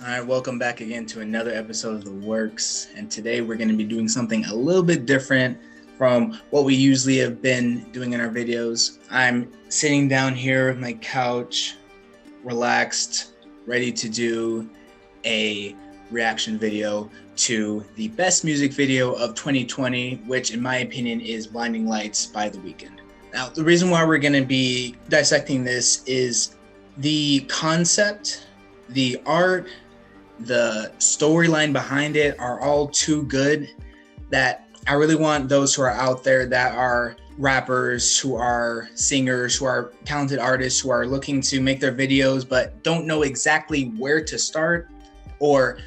All right, welcome back again to another episode of The Works. And today we're going to be doing something a little bit different from what we usually have been doing in our videos. I'm sitting down here on my couch, relaxed, ready to do a reaction video to the best music video of 2020, which in my opinion is Blinding Lights by The Weeknd. Now, the reason why we're going to be dissecting this is the concept, the art, the storyline behind it are all too good that I really want those who are out there that are rappers, who are singers, who are talented artists, who are looking to make their videos but don't know exactly where to start or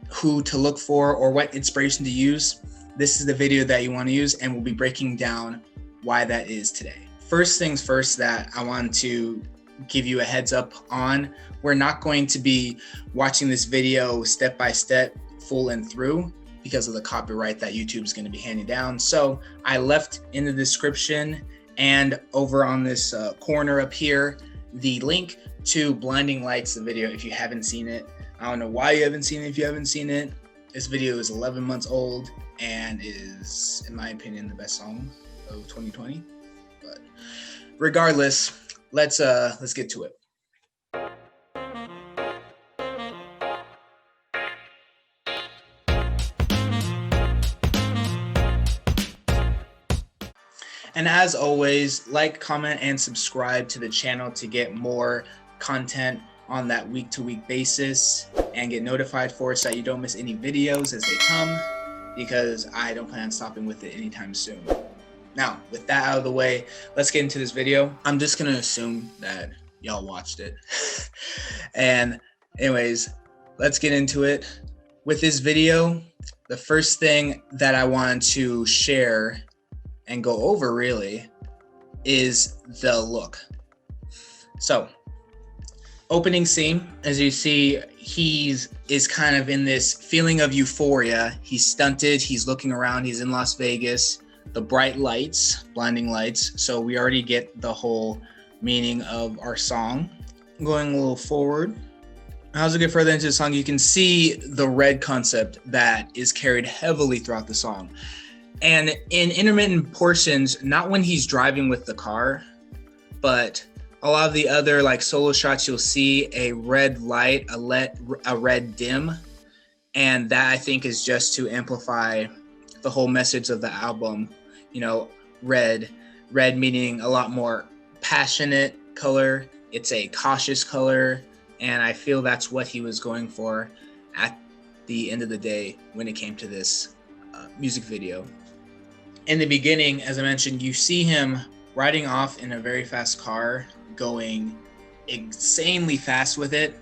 who to look for or what inspiration to use. This is the video that you want to use, and we'll be breaking down why that is today. First things first that I want to give you a heads up on, we're not going to be watching this video step by step, full and through, because of the copyright that YouTube is going to be handing down. So I left in the description and over on this corner up here, the link to Blinding Lights, the video, if you haven't seen it. I don't know why you haven't seen it if you haven't seen it. This video is 11 months old and is, in my opinion, the best song of 2020. But regardless, let's get to it. And as always, like, comment, and subscribe to the channel to get more content on that week-to-week basis and get notified for it so that you don't miss any videos as they come, because I don't plan on stopping with it anytime soon. Now, with that out of the way, let's get into this video. I'm just gonna assume that y'all watched it. And anyways, let's get into it. With this video, the first thing that I wanted to share and go over really is the look. So, opening scene, as you see, is kind of in this feeling of euphoria. He's stunted, he's looking around, he's in Las Vegas. The bright lights, blinding lights. So we already get the whole meaning of our song. Going a little forward. As we get further into the song, you can see the red concept that is carried heavily throughout the song. And in intermittent portions, not when he's driving with the car, but a lot of the other like solo shots, you'll see a red light, a red dim. And that I think is just to amplify the whole message of the album. You know, red meaning a lot more passionate color. It's a cautious color. And I feel that's what he was going for at the end of the day when it came to this music video. In the beginning, as I mentioned, you see him riding off in a very fast car, going insanely fast with it.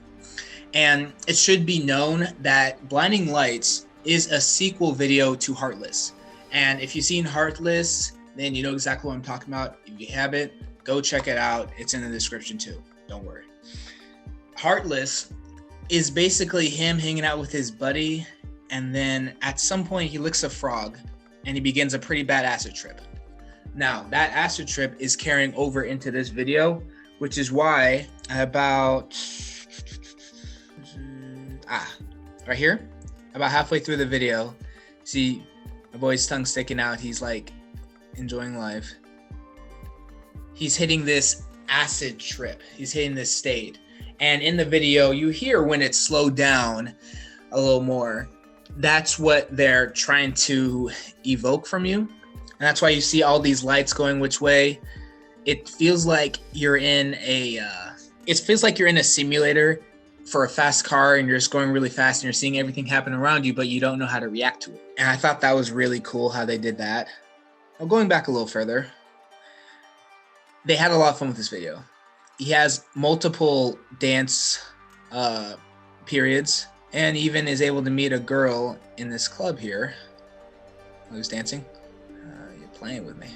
And it should be known that Blinding Lights is a sequel video to Heartless. And if you've seen Heartless, then you know exactly what I'm talking about. If you haven't, go check it out. It's in the description too. Don't worry. Heartless is basically him hanging out with his buddy, and then at some point he licks a frog and he begins a pretty bad acid trip. Now, that acid trip is carrying over into this video, which is why about right here, about halfway through the video, see my boy's tongue sticking out. He's like enjoying life. He's hitting this acid trip. He's hitting this state. And in the video, you hear when it's slowed down a little more. That's what they're trying to evoke from you. And that's why you see all these lights going which way. It feels like you're in a simulator for a fast car, and you're just going really fast and you're seeing everything happen around you, but you don't know how to react to it. And I thought that was really cool how they did that. Now, going back a little further, they had a lot of fun with this video. He has multiple dance periods, and even is able to meet a girl in this club here who's dancing. You're playing with me.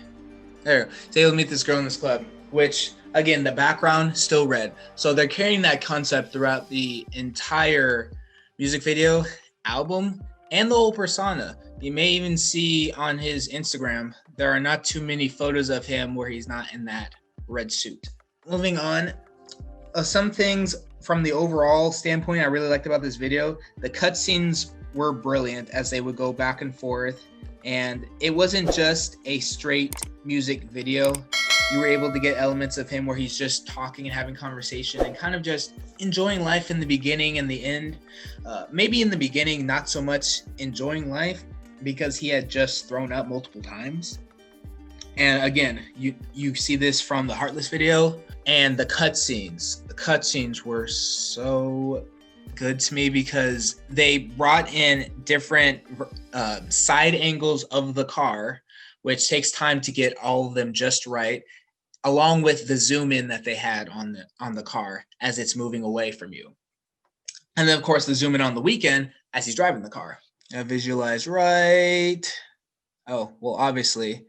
There, he's able to meet this girl in this club, which again, the background still red. So they're carrying that concept throughout the entire music video, album, and the whole persona. You may even see on his Instagram, there are not too many photos of him where he's not in that red suit. Moving on, some things from the overall standpoint, I really liked about this video, the cutscenes were brilliant as they would go back and forth. And it wasn't just a straight music video. You were able to get elements of him where he's just talking and having conversation and kind of just enjoying life in the beginning and the end. Maybe in the beginning, not so much enjoying life because he had just thrown up multiple times. And again, you see this from the Heartless video and the cutscenes. The cutscenes were so good to me because they brought in different side angles of the car, which takes time to get all of them just right, along with the zoom in that they had on the car as it's moving away from you. And then of course the zoom in on the Weeknd as he's driving the car. I visualize right. Oh, well, obviously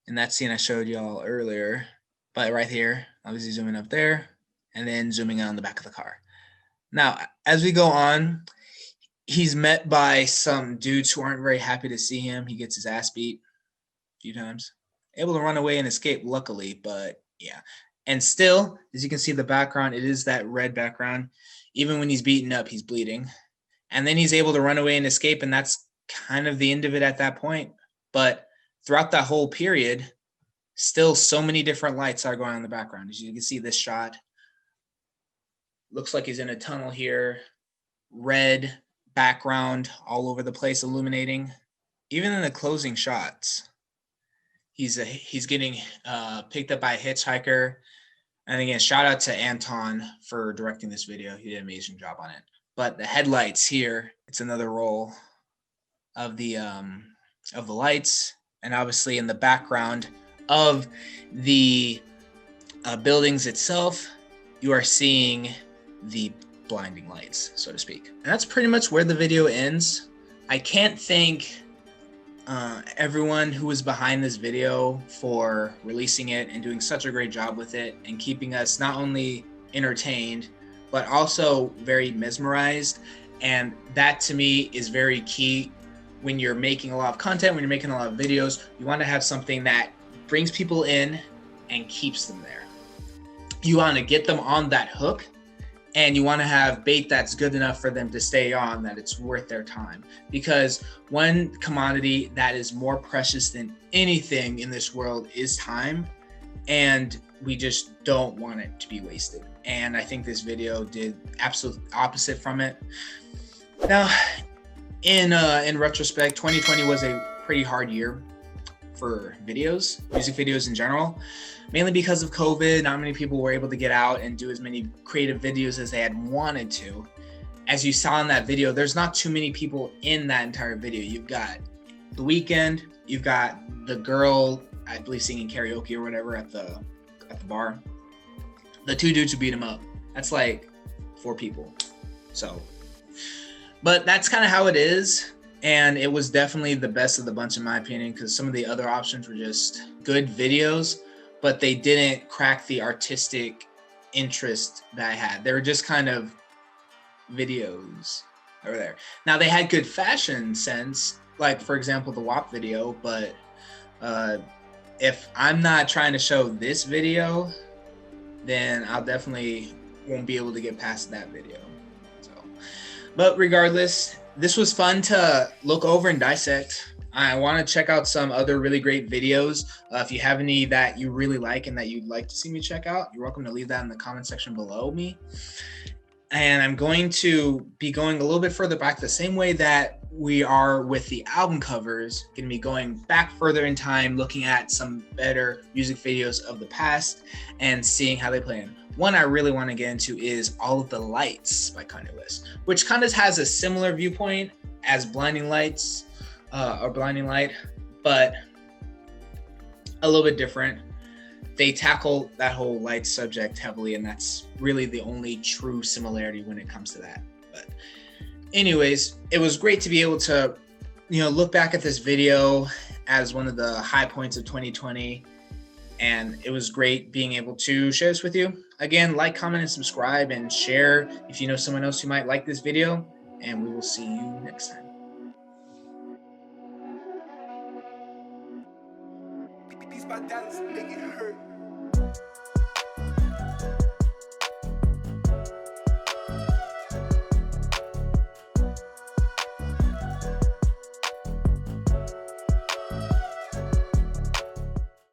in that scene I showed y'all earlier, but right here, obviously zooming up there and then zooming in on the back of the car. Now, as we go on, he's met by some dudes who aren't very happy to see him. He gets his ass beat a few times. Able to run away and escape, luckily, but yeah. And still, as you can see the background, it is that red background. Even when he's beaten up, he's bleeding. And then he's able to run away and escape, and that's kind of the end of it at that point. But throughout that whole period, still so many different lights are going on in the background. As you can see this shot, looks like he's in a tunnel here. Red background all over the place illuminating. Even in the closing shots, he's getting picked up by a hitchhiker. And again, shout out to Anton for directing this video. He did an amazing job on it. But the headlights here, it's another roll of the lights, and obviously in the background of the buildings itself, you are seeing the blinding lights, so to speak. And that's pretty much where the video ends. I can't thank everyone who was behind this video for releasing it and doing such a great job with it and keeping us not only entertained, but also very mesmerized. And that to me is very key when you're making a lot of content, when you're making a lot of videos. You want to have something that brings people in and keeps them there. You want to get them on that hook, and you want to have bait that's good enough for them to stay on, that it's worth their time. Because one commodity that is more precious than anything in this world is time, and we just don't want it to be wasted. And I think this video did absolute opposite from it. Now, in retrospect, 2020 was a pretty hard year for videos, music videos in general, mainly because of COVID. Not many people were able to get out and do as many creative videos as they had wanted to. As you saw in that video, there's not too many people in that entire video. You've got the Weeknd, you've got the girl, I believe singing karaoke or whatever at the bar. The two dudes who beat him up. That's like 4 people. So, but that's kind of how it is. And it was definitely the best of the bunch in my opinion, because some of the other options were just good videos, but they didn't crack the artistic interest that I had. They were just kind of videos over there. Now they had good fashion sense, like for example, the WAP video, but if I'm not trying to show this video, then I'll definitely won't be able to get past that video. So, but regardless, this was fun to look over and dissect. I want to check out some other really great videos. If you have any that you really like and that you'd like to see me check out, you're welcome to leave that in the comment section below me. And I'm going to be going a little bit further back the same way that we are with the album covers. Going to be going back further in time, looking at some better music videos of the past and seeing how they play in. One I really want to get into is All of the Lights by Kanye West, which kind of has a similar viewpoint as Blinding Lights or Blinding Light, but a little bit different. They tackle that whole light subject heavily, and that's really the only true similarity when it comes to that. But anyways, it was great to be able to, look back at this video as one of the high points of 2020. And it was great being able to share this with you. Again, like, comment, and subscribe, and share if you know someone else who might like this video. And we will see you next time. These my dance make it hurt.